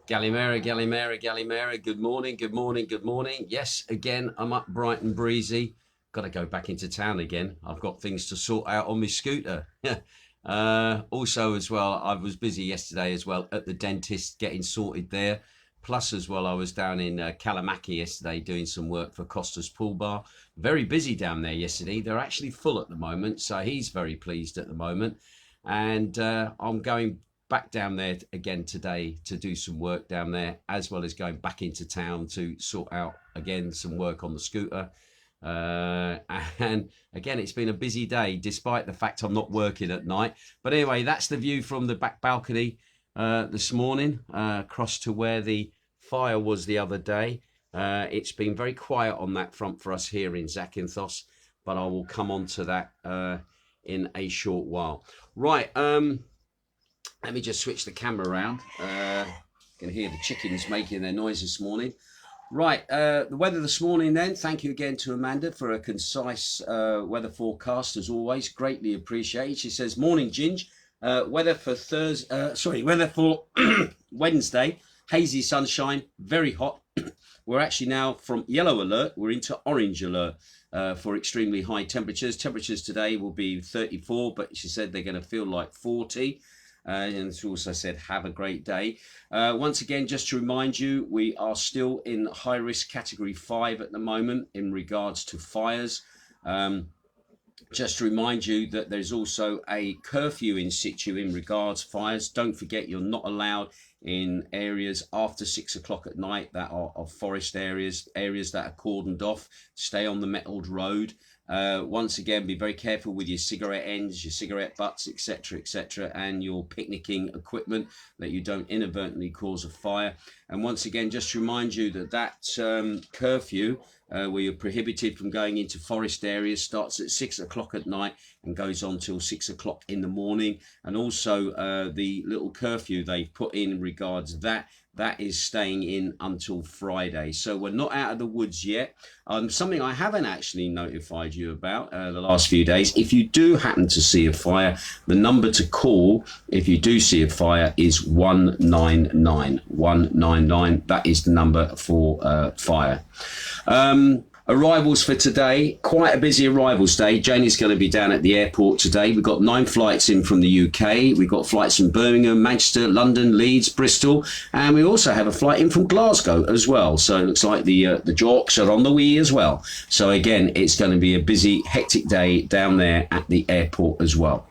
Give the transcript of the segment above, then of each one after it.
Galimera, Galimera, Galimera. Good morning, good morning, good morning. Yes, again, I'm up bright and breezy. Got to go back into town again. I've got things to sort out on my scooter. Also, as well, I was busy yesterday as well at the dentist getting sorted there. Plus, as well, I was down in Kalamaki yesterday doing some work for Costa's Pool Bar. Very busy down there yesterday. They're actually full at the moment, so he's very pleased at the moment. And I'm going back down there again today to do some work down there, as well as going back into town to sort out again some work on the scooter. And again, it's been a busy day despite the fact I'm not working at night. But anyway, that's the view from the back balcony this morning across to where the fire was the other day. It's been very quiet on that front for us here in Zakynthos, but I will come on to that in a short while. Right, let me just switch the camera around. You can hear the chickens making their noise this morning. Right, the weather this morning then. Thank you again to Amanda for a concise weather forecast as always. Greatly appreciated. She says, morning Ginge. Weather for Wednesday. Hazy sunshine, very hot. We're actually now from yellow alert, we're into orange alert for extremely high temperatures. Temperatures today will be 34, but she said they're going to feel like 40. And she also said, have a great day. Once again, just to remind you, we are still in high risk category 5 at the moment in regards to fires. Just to remind you that there's also a curfew in situ in regards to fires. Don't forget, you're not allowed in areas after 6 o'clock at night that are of forest areas, areas that are cordoned off. Stay on the metalled road. Once again, be very careful with your cigarette ends, your cigarette butts, etc., and your picnicking equipment, that you don't inadvertently cause a fire. And once again, just to remind you that curfew, where you're prohibited from going into forest areas, starts at 6 o'clock at night and goes on till 6 o'clock in the morning. And also the little curfew they've put in regards that is staying in until Friday. So we're not out of the woods yet. Something I haven't actually notified you about the last few days. If you do happen to see a fire, the number to call if you do see a fire is 199. 199. That is the number for fire. Arrivals for today, quite a busy arrivals day. Janie's going to be down at the airport today. We've got 9 flights in from the UK. We've got flights from Birmingham, Manchester, London, Leeds, Bristol, and we also have a flight in from Glasgow as well. So it looks like the Jorks are on the way as well. So again, it's going to be a busy, hectic day down there at the airport as well.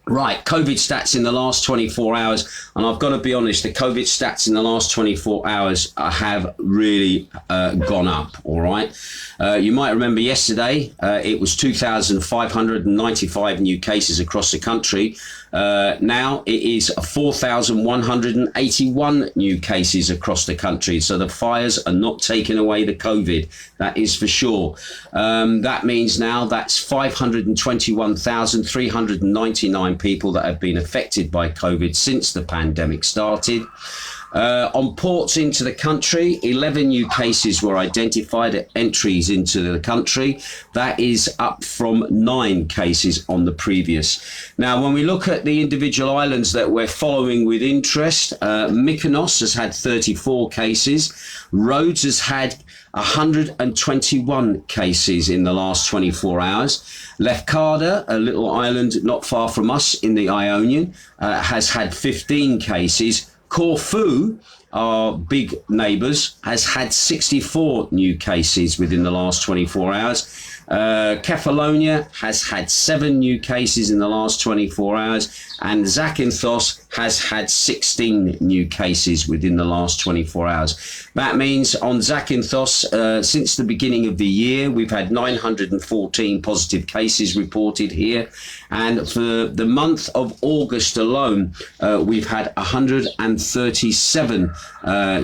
Right, COVID stats in the last 24 hours. And I've got to be honest, the COVID stats in the last 24 hours have really gone up, all right? You might remember yesterday, it was 2,595 new cases across the country. Now it is 4,181 new cases across the country. So the fires are not taking away the COVID, that is for sure. That means now that's 521,399 people that have been affected by COVID since the pandemic started. On ports into the country, 11 new cases were identified at entries into the country. That is up from 9 cases on the previous. Now, when we look at the individual islands that we're following with interest, Mykonos has had 34 cases. Rhodes has had 121 cases in the last 24 hours. Lefkada, a little island not far from us in the Ionian, has had 15 cases. Curfew, our big neighbours, has had 64 new cases within the last 24 hours. Kefalonia has had 7 new cases in the last 24 hours, and Zakynthos has had 16 new cases within the last 24 hours. That means on Zakynthos, since the beginning of the year, we've had 914 positive cases reported here. And for the month of August alone, we've had 137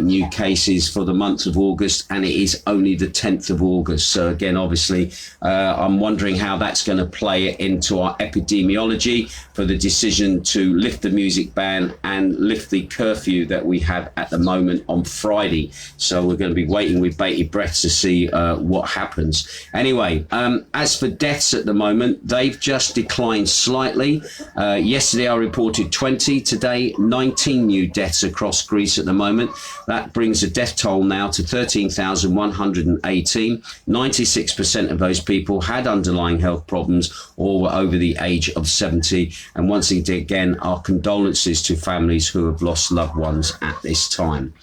new cases for the month of August, and it is only the 10th of August. So again, obviously, I'm wondering how that's going to play into our epidemiology for the decision to lift the music ban and lift the curfew that we have at the moment on Friday. So we're going to be waiting with bated breath to see what happens. Anyway, as for deaths at the moment, they've just declined slightly. Yesterday I reported 20, today 19 new deaths deaths across Greece at the moment. That brings the death toll now to 13,118. 96% of those people had underlying health problems or were over the age of 70. And once again, our condolences to families who have lost loved ones at this time.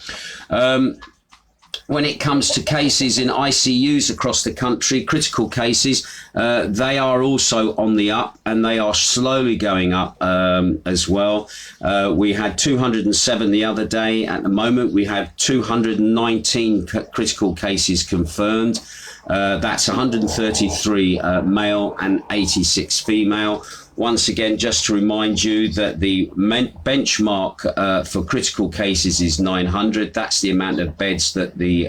When it comes to cases in ICUs across the country, critical cases, they are also on the up, and they are slowly going up as well. We had 207 the other day. At the moment, we have 219 critical cases confirmed. That's 133 male and 86 female. Once again, just to remind you that the benchmark for critical cases is 900. That's the amount of beds that the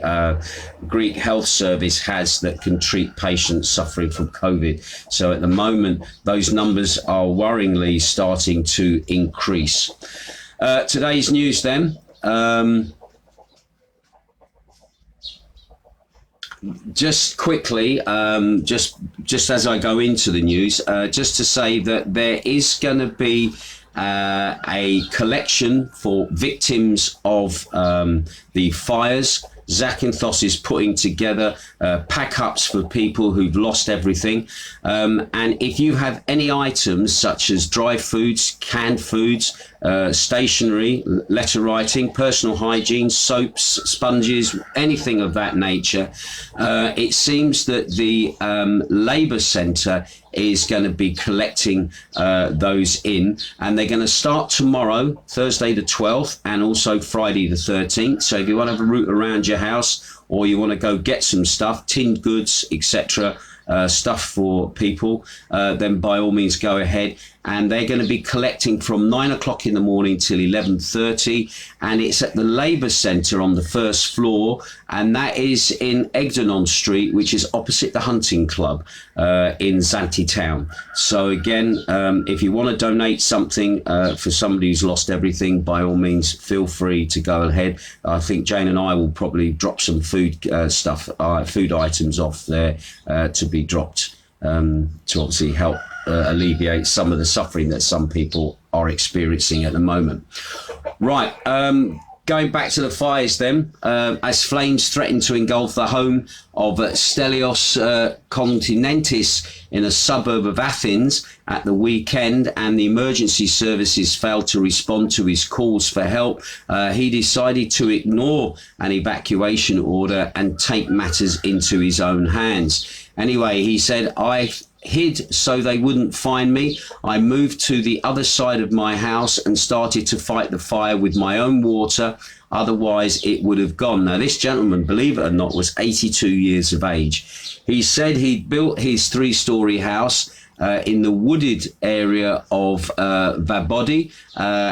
Greek Health Service has that can treat patients suffering from COVID. So at the moment, those numbers are worryingly starting to increase. Today's news then. Just quickly, just as I go into the news, just to say that there is going to be a collection for victims of the fires. Zakynthos is putting together pack-ups for people who've lost everything. And if you have any items such as dry foods, canned foods, stationery, letter writing, personal hygiene, soaps, sponges, anything of that nature, it seems that the Labour Centre is going to be collecting those in, and they're going to start tomorrow, Thursday the 12th, and also Friday the 13th. So if you want to have a route around your house, or you want to go get some stuff, tinned goods, etc., stuff for people, then by all means go ahead. And they're going to be collecting from 9 o'clock in the morning till 11:30, and it's at the Labour Centre on the first floor, and that is in Egdonon Street, which is opposite the Hunting Club in Zante Town. So again, if you want to donate something for somebody who's lost everything, by all means feel free to go ahead. I think Jane and I will probably drop some food food items off there to be dropped to obviously help alleviate some of the suffering that some people are experiencing at the moment. Right, going back to the fires then, as flames threatened to engulf the home of Stelios Continentis in a suburb of Athens at the weekend, and the emergency services failed to respond to his calls for help, he decided to ignore an evacuation order and take matters into his own hands. Anyway, he said, "I hid so they wouldn't find me. I moved to the other side of my house and started to fight the fire with my own water. Otherwise, it would have gone." Now, this gentleman, believe it or not, was 82 years of age. He said he'd built his three-story house in the wooded area of Vabodi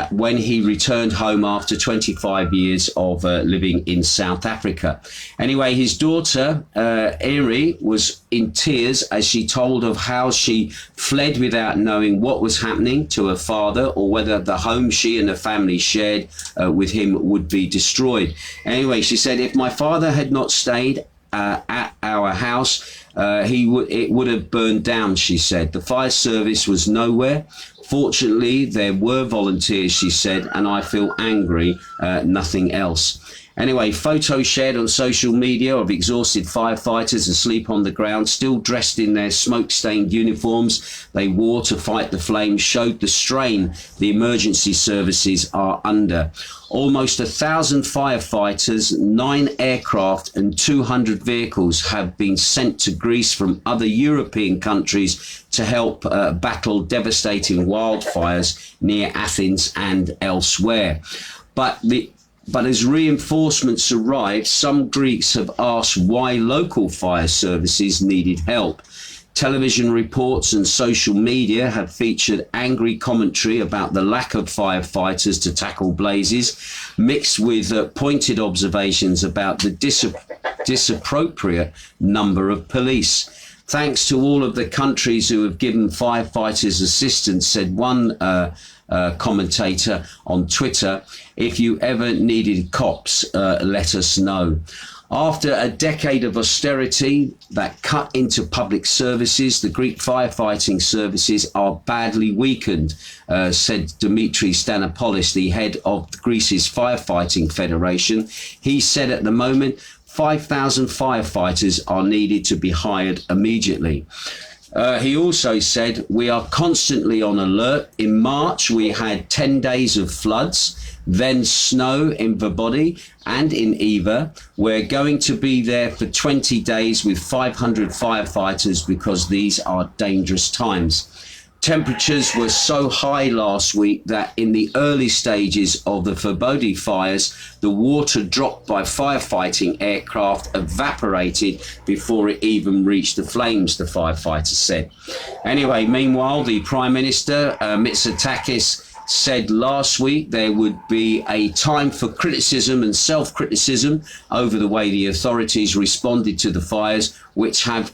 when he returned home after 25 years of living in South Africa. Anyway, his daughter, Eri, was in tears as she told of how she fled without knowing what was happening to her father, or whether the home she and her family shared with him would be destroyed. Anyway, she said, "If my father had not stayed at our house, it would have burned down," she said. "The fire service was nowhere. Fortunately, there were volunteers," she said, "and I feel angry, nothing else." Anyway, photos shared on social media of exhausted firefighters asleep on the ground, still dressed in their smoke-stained uniforms they wore to fight the flames, showed the strain the emergency services are under. Almost 1,000 firefighters, 9 aircraft and 200 vehicles have been sent to Greece from other European countries to help battle devastating wildfires near Athens and elsewhere. But as reinforcements arrived, some Greeks have asked why local fire services needed help. Television reports and social media have featured angry commentary about the lack of firefighters to tackle blazes, mixed with pointed observations about the disappropriate number of police. "Thanks to all of the countries who have given firefighters assistance," said one commentator on Twitter. "If you ever needed cops, let us know." After a decade of austerity that cut into public services, the Greek firefighting services are badly weakened, said Dimitris Stanopoulos, the head of Greece's Firefighting Federation. He said at the moment, 5,000 firefighters are needed to be hired immediately. He also said, we are constantly on alert. In March, we had 10 days of floods, then snow in Vibody and in Eva. We're going to be there for 20 days with 500 firefighters because these are dangerous times. Temperatures were so high last week that in the early stages of the Vibody fires, the water dropped by firefighting aircraft evaporated before it even reached the flames, the firefighters said. Anyway, meanwhile, the Prime Minister, Mitsotakis, said last week there would be a time for criticism and self-criticism over the way the authorities responded to the fires, which have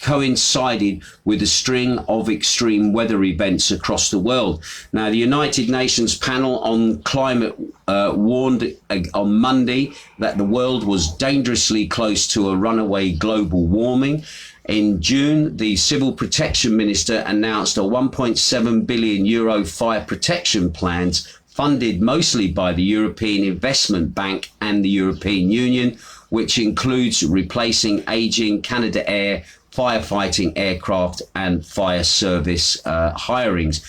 coincided with a string of extreme weather events across the world. Now, the United Nations panel on climate warned on Monday that the world was dangerously close to a runaway global warming. In June, the Civil Protection Minister announced a 1.7 billion euro fire protection plans funded mostly by the European Investment Bank and the European Union, which includes replacing aging Canadair firefighting aircraft and fire service hirings.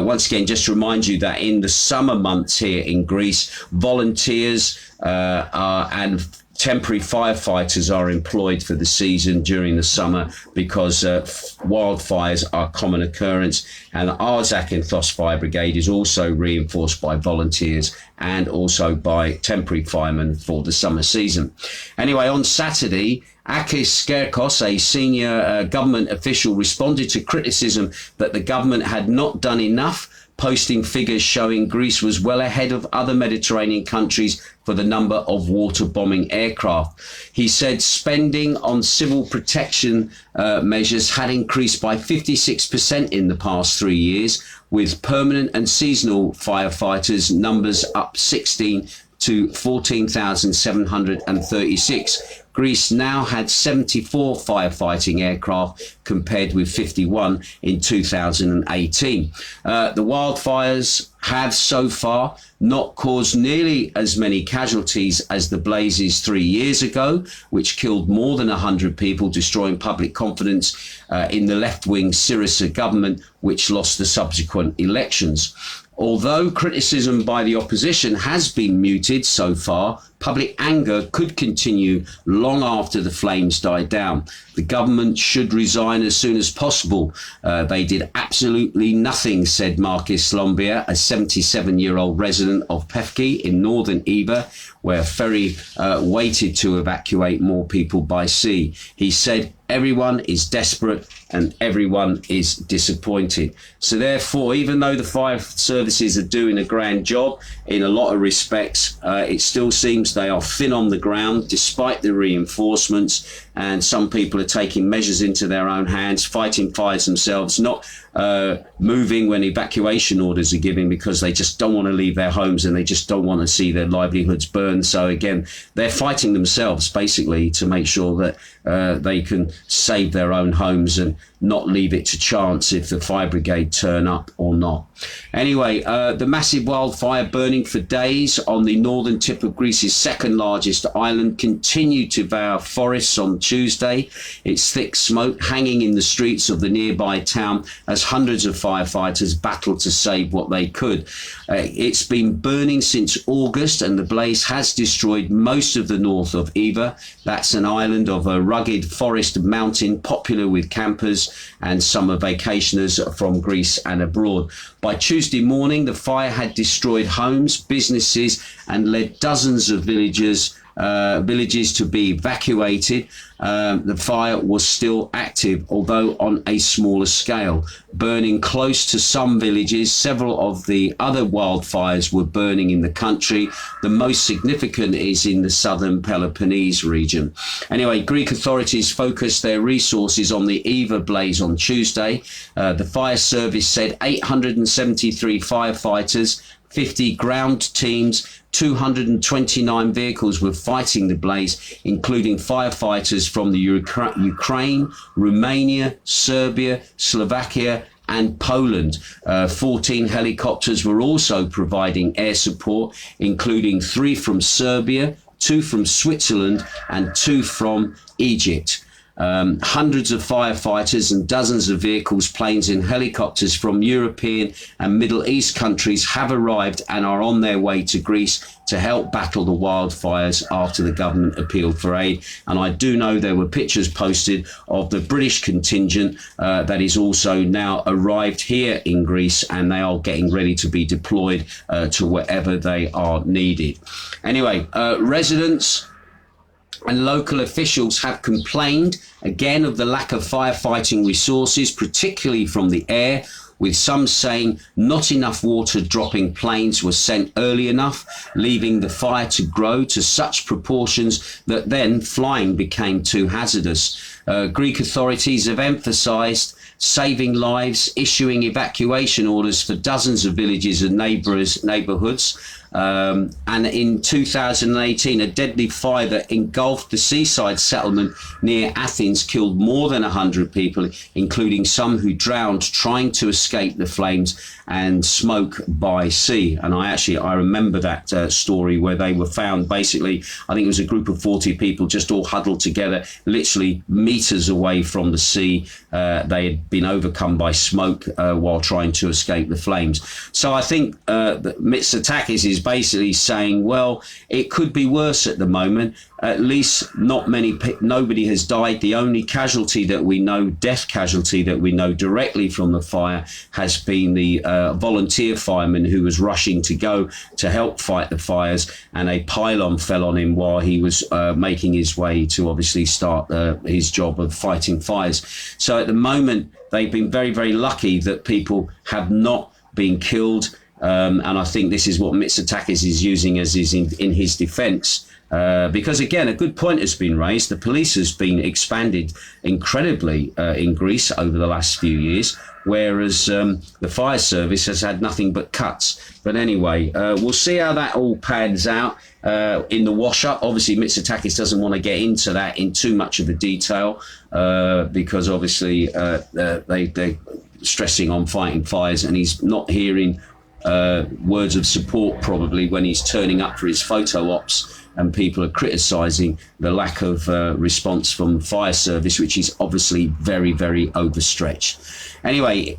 Once again, just to remind you that in the summer months here in Greece, volunteers and temporary firefighters are employed for the season during the summer because wildfires are a common occurrence, and our Zakynthos Fire Brigade is also reinforced by volunteers and also by temporary firemen for the summer season. Anyway, on Saturday, Akis Skerkos, a senior government official, responded to criticism that the government had not done enough, posting figures showing Greece was well ahead of other Mediterranean countries for the number of water bombing aircraft. He said spending on civil protection measures had increased by 56% in the past 3 years, with permanent and seasonal firefighters numbers up 16 to 14,736. Greece now had 74 firefighting aircraft compared with 51 in 2018. The wildfires have so far not caused nearly as many casualties as the blazes 3 years ago, which killed more than 100 people, destroying public confidence in the left-wing Syriza government, which lost the subsequent elections. Although criticism by the opposition has been muted so far, public anger could continue long after the flames die down. The government should resign as soon as possible. They did absolutely nothing, said Marcus Lombia, a 77-year-old resident of Pefki in northern Eva, where a ferry waited to evacuate more people by sea. He said, everyone is desperate and everyone is disappointed. So therefore, even though the fire services are doing a grand job in a lot of respects, it still seems they are thin on the ground despite the reinforcements, and some people are taking measures into their own hands, fighting fires themselves, not moving when evacuation orders are given because they just don't want to leave their homes and they just don't want to see their livelihoods burned. So again, they're fighting themselves basically to make sure that they can save their own homes and not leave it to chance if the fire brigade turn up or not. Anyway, the massive wildfire burning for days on the northern tip of Greece's second largest island continued to devour forests on Tuesday, its thick smoke hanging in the streets of the nearby town as hundreds of firefighters battled to save what they could. It's been burning since August, and the blaze has destroyed most of the north of Eva. That's an island of a rugged forest mountain popular with campers and summer vacationers from Greece and abroad. By Tuesday morning, the fire had destroyed homes, businesses, and led dozens of villages to be evacuated. The fire was still active, although on a smaller scale, burning close to some villages. Several of the other wildfires were burning in the country. The most significant is in the southern Peloponnese region. Anyway, Greek authorities focused their resources on the Eva blaze on Tuesday. The fire service said 873 firefighters, 50 ground teams 229 vehicles were fighting the blaze, including firefighters from the Ukraine, Romania, Serbia, Slovakia, and Poland. 14 helicopters were also providing air support, including 3 from Serbia, 2 from Switzerland, and 2 from Egypt. Hundreds of firefighters and dozens of vehicles, planes and helicopters from European and Middle East countries have arrived and are on their way to Greece to help battle the wildfires after the government appealed for aid. And I do know there were pictures posted of the British contingent that is also now arrived here in Greece, and they are getting ready to be deployed to wherever they are needed. Anyway, residents and local officials have complained again of the lack of firefighting resources, particularly from the air, with some saying not enough water dropping planes were sent early enough, leaving the fire to grow to such proportions that then flying became too hazardous. Greek authorities have emphasised saving lives, issuing evacuation orders for dozens of villages and neighbourhoods. And in 2018, a deadly fire that engulfed the seaside settlement near Athens killed more than 100 people, including some who drowned trying to escape the flames and smoke by sea. And I remember that story where they were found basically, I think it was a group of 40 people just all huddled together, literally meters away from the sea. They had been overcome by smoke while trying to escape the flames. So I think that Mitsotakis is basically saying, well, it could be worse at the moment. At least nobody has died. The only casualty that we know, death casualty that we know directly from the fire, has been the volunteer fireman who was rushing to go to help fight the fires, and a pylon fell on him while he was making his way to obviously start his job of fighting fires. So at the moment, they've been very, very lucky that people have not been killed. And I think this is what Mitsotakis is using as in his defence. Because again, a good point has been raised. The police has been expanded incredibly in Greece over the last few years, whereas the fire service has had nothing but cuts. But anyway, we'll see how that all pans out in the wash-up. Obviously, Mitsotakis doesn't want to get into that in too much of the detail because obviously they're stressing on fighting fires, and he's not hearing words of support probably when he's turning up for his photo ops and people are criticising the lack of response from fire service, which is obviously very, very overstretched. Anyway,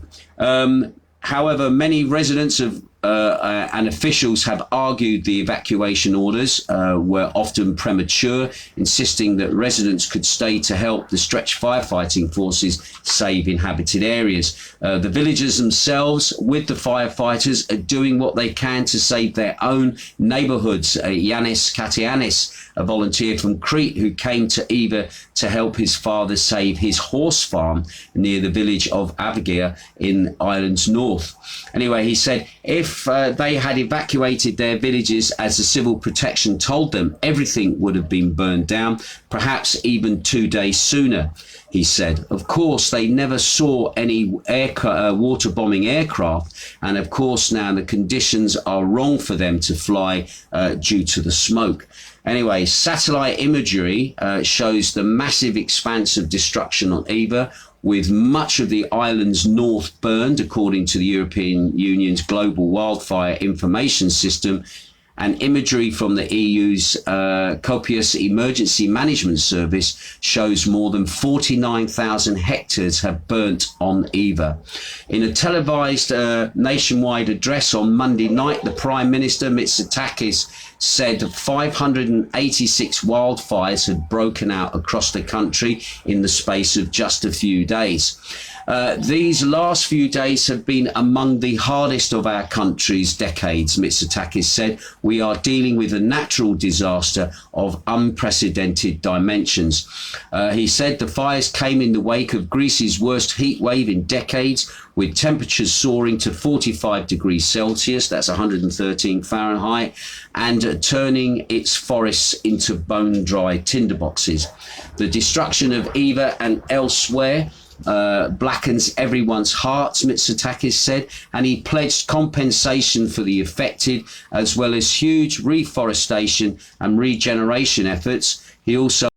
however, many residents of and officials have argued the evacuation orders were often premature, insisting that residents could stay to help the stretched firefighting forces save inhabited areas. The villagers themselves, with the firefighters, are doing what they can to save their own neighbourhoods. Yannis Katianis, a volunteer from Crete who came to Eva to help his father save his horse farm near the village of Avagia in Ireland's north. Anyway, he said, if they had evacuated their villages as the civil protection told them, everything would have been burned down, perhaps even 2 days sooner, he said. Of course, they never saw any water bombing aircraft, and of course now the conditions are wrong for them to fly due to the smoke. Anyway, satellite imagery shows the massive expanse of destruction on Eva, with much of the island's north burned, according to the European Union's Global Wildfire Information System, and imagery from the EU's copious emergency management service shows more than 49,000 hectares have burnt on Eva. In a televised nationwide address on Monday night, the Prime Minister, Mitsotakis, said 586 wildfires had broken out across the country in the space of just a few days. These last few days have been among the hardest of our country's decades, Mitsotakis said. We are dealing with a natural disaster of unprecedented dimensions. He said the fires came in the wake of Greece's worst heat wave in decades, with temperatures soaring to 45 degrees Celsius, that's 113 Fahrenheit, and turning its forests into bone-dry tinderboxes. The destruction of Eva and elsewhere blackens everyone's hearts, Mitsotakis said, and he pledged compensation for the affected, as well as huge reforestation and regeneration efforts. He also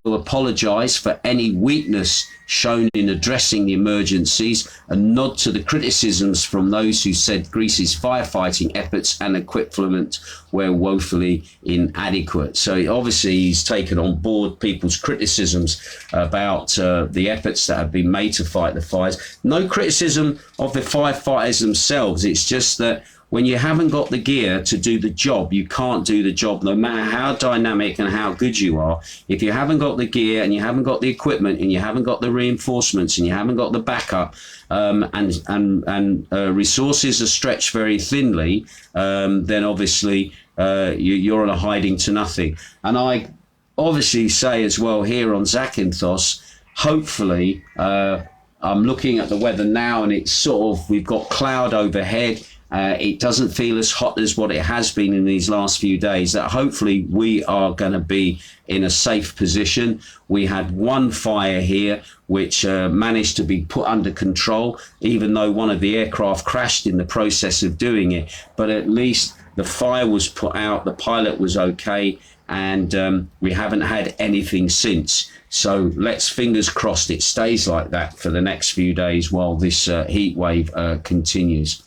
apologise for any weakness shown in addressing the emergencies and nod to the criticisms from those who said Greece's firefighting efforts and equipment were woefully inadequate. So obviously he's taken on board people's criticisms about the efforts that have been made to fight the fires. No criticism of the firefighters themselves. It's just that when you haven't got the gear to do the job, you can't do the job, no matter how dynamic and how good you are. If you haven't got the gear and you haven't got the equipment and you haven't got the reinforcements and you haven't got the backup, and resources are stretched very thinly, then obviously you're on a hiding to nothing. And I obviously say as well here on Zakynthos, hopefully, I'm looking at the weather now and it's sort of, we've got cloud overhead. It doesn't feel as hot as what it has been in these last few days, that hopefully we are going to be in a safe position. We had one fire here which managed to be put under control, even though one of the aircraft crashed in the process of doing it. But at least the fire was put out, the pilot was okay, and we haven't had anything since. So let's fingers crossed it stays like that for the next few days while this heat wave continues.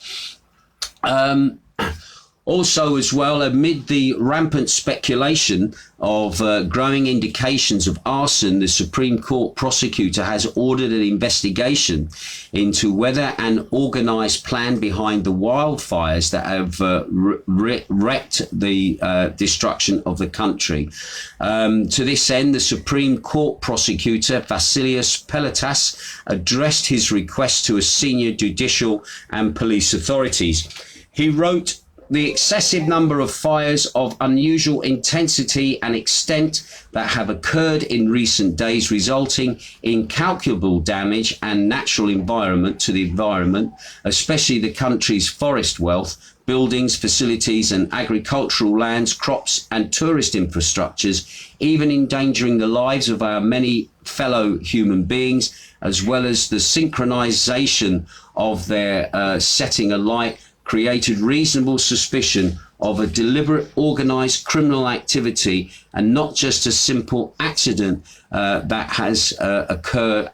Also as well, amid the rampant speculation of growing indications of arson, the Supreme Court prosecutor has ordered an investigation into whether an organised plan behind the wildfires that have wrecked the destruction of the country. To this end, the Supreme Court prosecutor, Vasilios Peletas, addressed his request to a senior judicial and police authorities. He wrote, "The excessive number of fires of unusual intensity and extent that have occurred in recent days, resulting in incalculable damage and natural environment to the environment, especially the country's forest wealth, buildings, facilities and agricultural lands, crops and tourist infrastructures, even endangering the lives of our many fellow human beings, as well as the synchronization of their setting alight, created reasonable suspicion of a deliberate organized criminal activity and not just a simple accident that has occurred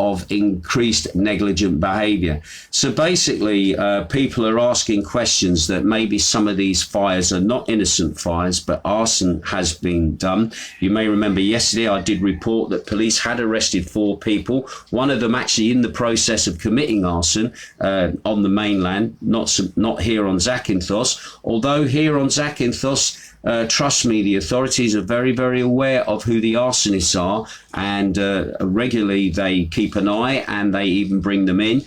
of increased negligent behavior." So basically, people are asking questions that maybe some of these fires are not innocent fires, but arson has been done. You may remember yesterday I did report that police had arrested 4 people, one of them actually in the process of committing arson on the mainland, not here on Zakynthos. Although here on Zakynthos, trust me, the authorities are very, very aware of who the arsonists are, and regularly they keep an eye and they even bring them in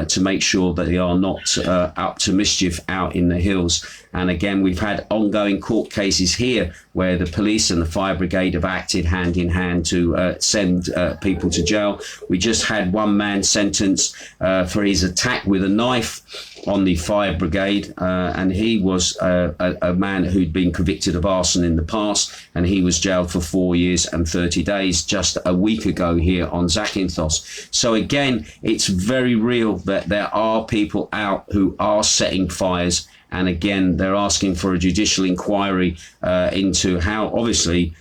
to make sure that they are not up to mischief out in the hills. And again, we've had ongoing court cases here where the police and the fire brigade have acted hand in hand to send people to jail. We just had one man sentenced for his attack with a knife on the fire brigade, and he was a man who'd been convicted of arson in the past, and he was jailed for 4 years and 30 days just a week ago here on Zakynthos. So again, it's very real that there are people out who are setting fires, and again, they're asking for a judicial inquiry into how, obviously,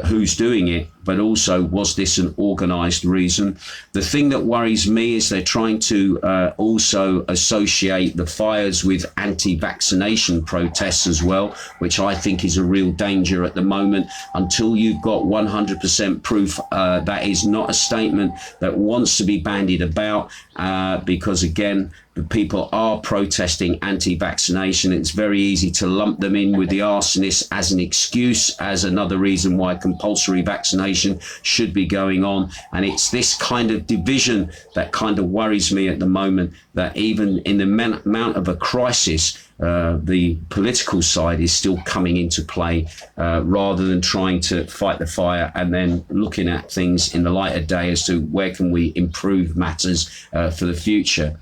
who's doing it, but also was this an organised reason? The thing that worries me is they're trying to also associate the fires with anti-vaccination protests as well, which I think is a real danger at the moment. Until you've got 100% proof, that is not a statement that wants to be bandied about, because again, the people are protesting anti-vaccination. It's very easy to lump them in with the arsonists as an excuse, as another reason why compulsory vaccination should be going on. And it's this kind of division that kind of worries me at the moment, that even in the amount of a crisis, the political side is still coming into play, rather than trying to fight the fire and then looking at things in the light of day as to where can we improve matters for the future.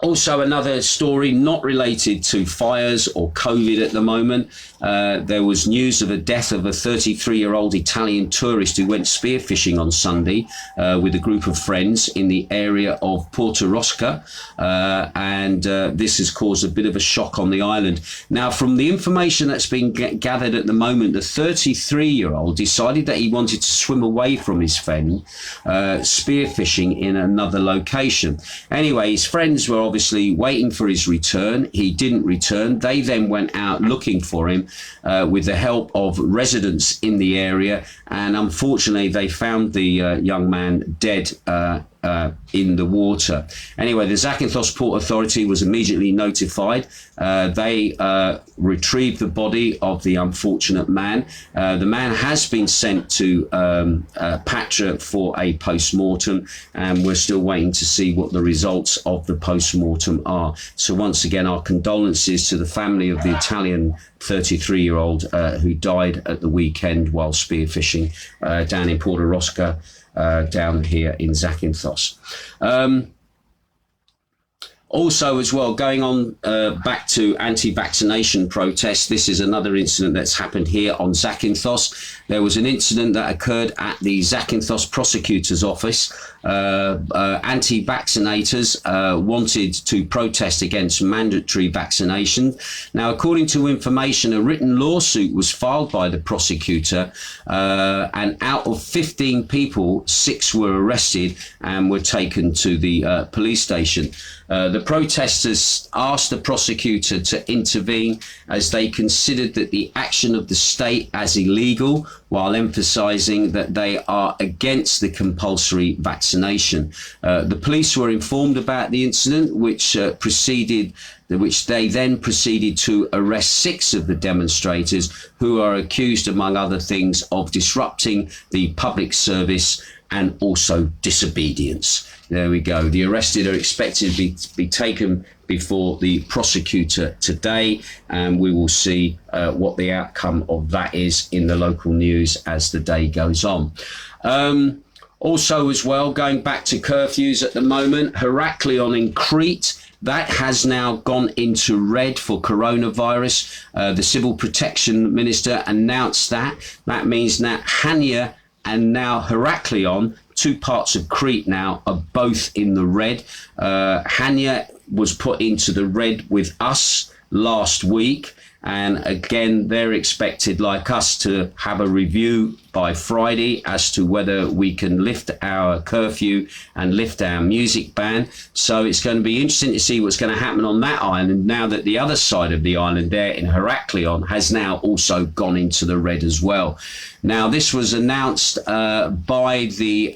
Also, another story not related to fires or COVID at the moment. There was news of the death of a 33-year-old Italian tourist who went spearfishing on Sunday with a group of friends in the area of Porto Rosca. And this has caused a bit of a shock on the island. Now, from the information that's been gathered at the moment, the 33-year-old decided that he wanted to swim away from his friend spearfishing in another location. Anyway, his friends were obviously waiting for his return. He didn't return. They then went out looking for him with the help of residents in the area, and unfortunately they found the young man dead in the water. Anyway, the Zakynthos Port Authority was immediately notified. They retrieved the body of the unfortunate man. The man has been sent to Patra for a post-mortem, and we're still waiting to see what the results of the post-mortem are. So once again, our condolences to the family of the Italian 33-year-old who died at the weekend while spearfishing down in Porto Rosca, down here in Zakynthos. Also, as well, going on back to anti-vaccination protests, this is another incident that's happened here on Zakynthos. There was an incident that occurred at the Zakynthos prosecutor's office. Anti-vaccinators wanted to protest against mandatory vaccination. Now, according to information, a written lawsuit was filed by the prosecutor, and out of 15 people, 6 were arrested and were taken to the police station. The protesters asked the prosecutor to intervene as they considered that the action of the state as illegal, while emphasising that they are against the compulsory vaccination. The police were informed about the incident, which they then proceeded to arrest 6 of the demonstrators, who are accused, among other things, of disrupting the public service and also disobedience. There we go. The arrested are expected to be taken before the prosecutor today, and we will see what the outcome of that is in the local news as the day goes on. Also, as well, going back to curfews at the moment, Heraklion in Crete, that has now gone into red for coronavirus. The Civil Protection Minister announced that. That means that Hania and now Heraklion, 2 parts of Crete now, are both in the red. Hania was put into the red with us last week, and again they're expected, like us, to have a review by Friday as to whether we can lift our curfew and lift our music ban. So it's going to be interesting to see what's going to happen on that island now that the other side of the island there in Heraklion has now also gone into the red as well. Now, this was announced by the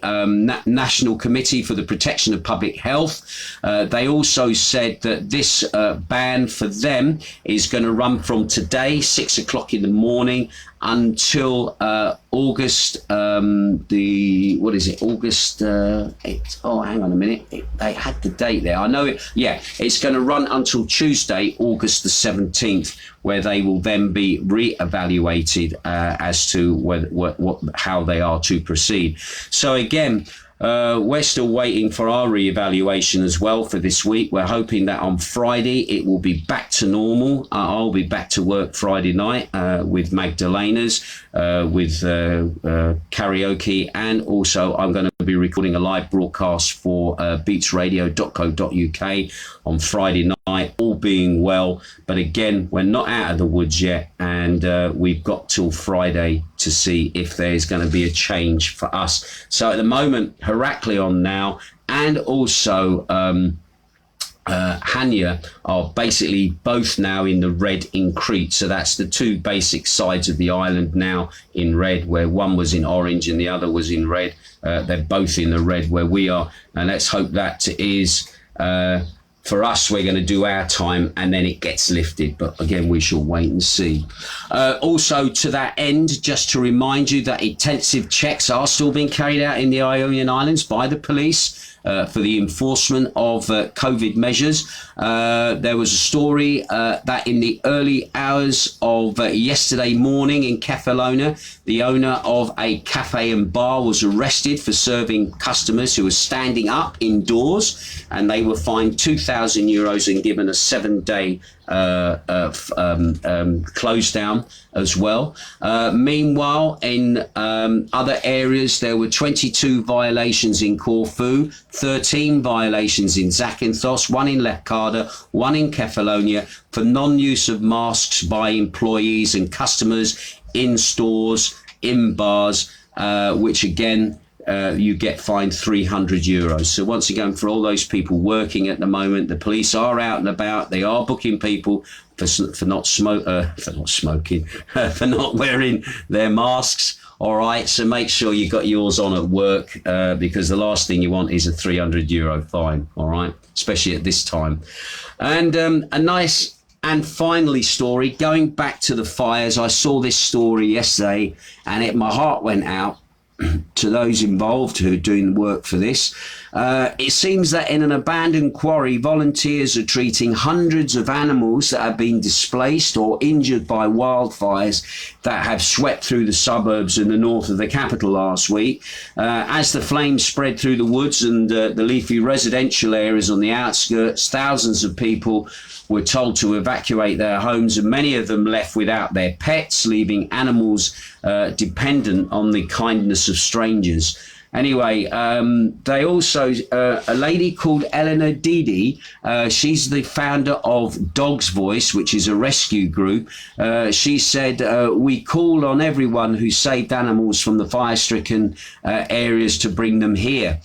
National Committee for the Protection of Public Health. They also said that this ban for them is going to run from today, 6 o'clock in the morning, until August, August, hang on a minute. They had the date there. I know it. Yeah, it's going to run until Tuesday, August the 17th, where they will then be re-evaluated as to how they are to proceed. So again, we're still waiting for our re-evaluation as well for this week. We're hoping that on Friday it will be back to normal. I'll be back to work Friday night with Magdalena's, with karaoke, and also I'm going to be recording a live broadcast for beatsradio.co.uk on Friday night, all being well. But again, we're not out of the woods yet, and we've got till Friday to see if there's going to be a change for us. So at the moment, Heraklion now and also Hania are basically both now in the red in Crete. So that's the 2 basic sides of the island now in red, where one was in orange and the other was in red. They're both in the red where we are, and let's hope that is for us. We're going to do our time and then it gets lifted, but again we shall wait and see. Also, to that end, just to remind you that intensive checks are still being carried out in the Ionian Islands by the police. for the enforcement of COVID measures. There was a story that in the early hours of yesterday morning in Kefalonia, the owner of a cafe and bar was arrested for serving customers who were standing up indoors, and they were fined €2,000 and given a 7-day close down as well. Meanwhile, in other areas, there were 22 violations in Corfew, 13 violations in Zakynthos, 1 in Macardo, 1 in Kefalonia for non-use of masks by employees and customers in stores, in bars, which again, you get fined €300. So once again, for all those people working at the moment, the police are out and about. They are booking people for not smoking, for not wearing their masks. All right, so make sure you got yours on at work, because the last thing you want is a €300 fine. All right, especially at this time. And a nice and finally story, going back to the fires. I saw this story yesterday, and my heart went out to those involved who are doing the work for this. It seems that in an abandoned quarry, volunteers are treating hundreds of animals that have been displaced or injured by wildfires that have swept through the suburbs in the north of the capital last week. As the flames spread through the woods and the leafy residential areas on the outskirts, thousands of people were told to evacuate their homes, and many of them left without their pets, leaving animals dependent on the kindness of strangers. Anyway, they also, a lady called Eleanor Didi, she's the founder of Dog's Voice, which is a rescue group. She said, we call on everyone who saved animals from the fire-stricken areas to bring them here.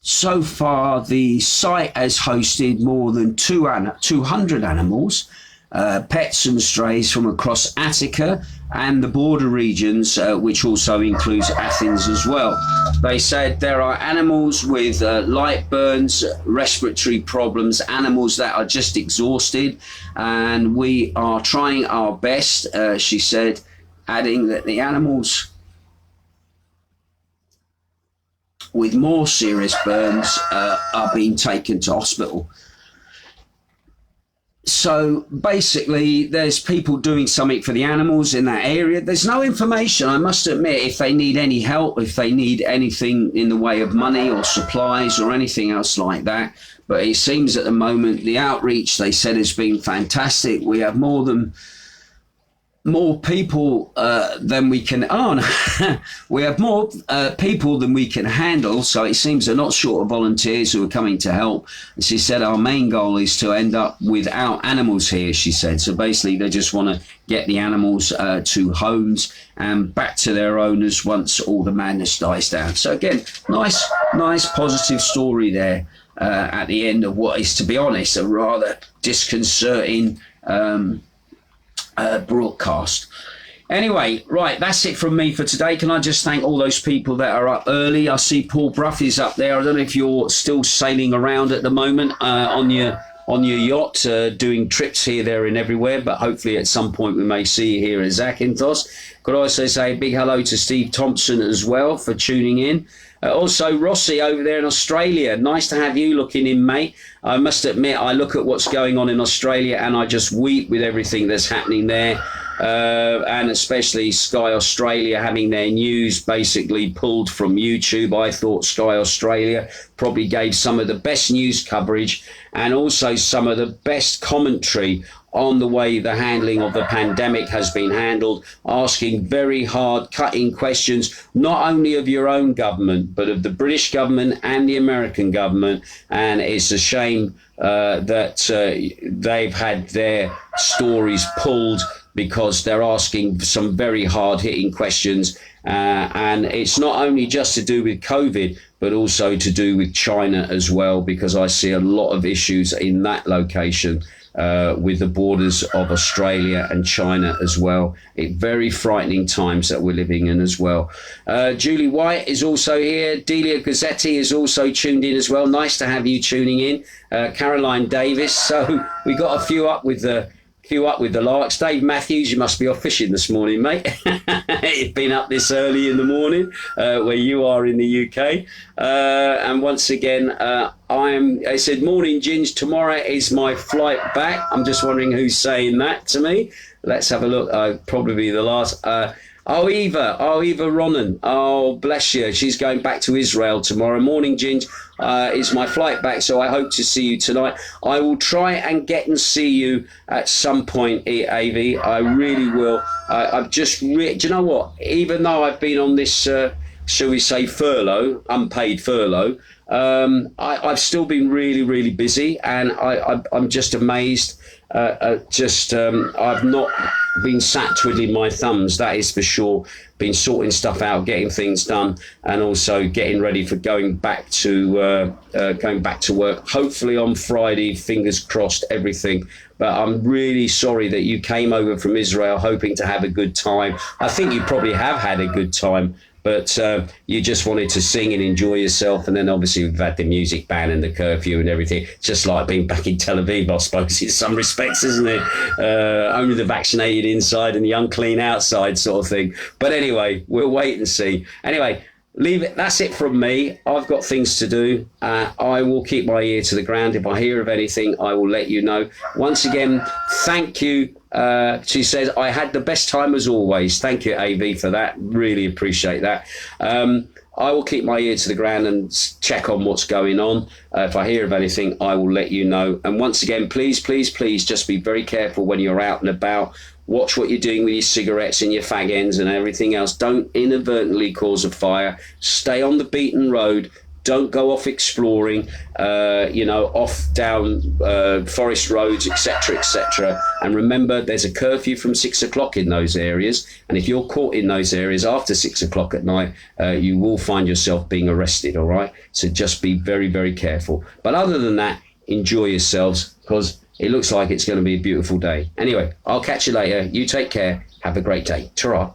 So far, the site has hosted more than 200 animals, pets and strays from across Attica and the border regions, which also includes Athens as well. They said there are animals with light burns, respiratory problems, animals that are just exhausted, and we are trying our best, she said, adding that the animals with more serious burns are being taken to hospital. So basically, there's people doing something for the animals in that area. There's no information, I must admit, if they need any help, if they need anything in the way of money or supplies or anything else like that. But it seems at the moment, the outreach, they said, has been fantastic. We have more people than we can we have more people than we can handle, so it seems they're not short of volunteers who are coming to help. And she said our main goal is to end up without animals here, she said. So basically they just want to get the animals to homes and back to their owners once all the madness dies down. So again, nice positive story there at the end of what is, to be honest, a rather disconcerting broadcast. Anyway, right, that's it from me for today. Can I just thank all those people that are up early? I see Paul Bruff is up there. I don't know if you're still sailing around at the moment on your yacht, doing trips here, there and everywhere, but hopefully at some point we may see you here at Zakynthos. Could also say a big hello to Steve Thompson as well for tuning in. Also, Rossi over there in Australia. Nice to have you looking in, mate. I must admit, I look at what's going on in Australia and I just weep with everything that's happening there. And especially Sky Australia having their news basically pulled from YouTube. I thought Sky Australia probably gave some of the best news coverage and also some of the best commentary on the way the handling of the pandemic has been handled, asking very hard, cutting questions, not only of your own government, but of the British government and the American government. And it's a shame that they've had their stories pulled because they're asking some very hard-hitting questions. And it's not only just to do with COVID, but also to do with China as well, because I see a lot of issues in that location. With the borders of Australia and China as well. Very frightening times that we're living in as well. Julie White is also here. Delia Gazzetti is also tuned in as well. Nice to have you tuning in. Caroline Davis. So we got a few up with the you up with the larks. Dave Matthews, you must be off fishing this morning, mate. You've been up this early in the morning, where you are in the UK. And once again, I said, morning, Ginge. Tomorrow is my flight back. I'm just wondering who's saying that to me. Let's have a look. Probably the last. Eva Ronan. Oh, bless you. She's going back to Israel tomorrow. Morning, Ginge. It's my flight back, so I hope to see you tonight. I will try and get and see you at some point, Avi. I really will. I've just, do you know what? Even though I've been on this, shall we say, furlough, unpaid furlough, I've still been really, really busy, and I'm just amazed. I've not been sat twiddling my thumbs, that is for sure. Been sorting stuff out, getting things done, and also getting ready for going back to work. Hopefully on Friday, fingers crossed, everything. But I'm really sorry that you came over from Israel hoping to have a good time. I think you probably have had a good time, but you just wanted to sing and enjoy yourself. And then obviously we've had the music ban and the curfew and everything. It's just like being back in Tel Aviv, I suppose, in some respects, isn't it? Only the vaccinated inside and the unclean outside sort of thing. But anyway, we'll wait and see. Anyway, leave it. That's it from me. I've got things to do. I will keep my ear to the ground. If I hear of anything, I will let you know. Once again, thank you. She says, I had the best time as always. Thank you, AV, for that. Really appreciate that. I will keep my ear to the ground and check on what's going on. If I hear of anything, I will let you know. And once again, please, please, please just be very careful when you're out and about. Watch what you're doing with your cigarettes and your fag ends and everything else. Don't inadvertently cause a fire. Stay on the beaten road. Don't go off exploring, off down forest roads, etc., etc. And remember, there's a curfew from 6 o'clock in those areas. And if you're caught in those areas after 6 o'clock at night, you will find yourself being arrested, all right? So just be very, very careful. But other than that, enjoy yourselves, because it looks like it's going to be a beautiful day. Anyway, I'll catch you later. You take care. Have a great day. Ta-ra.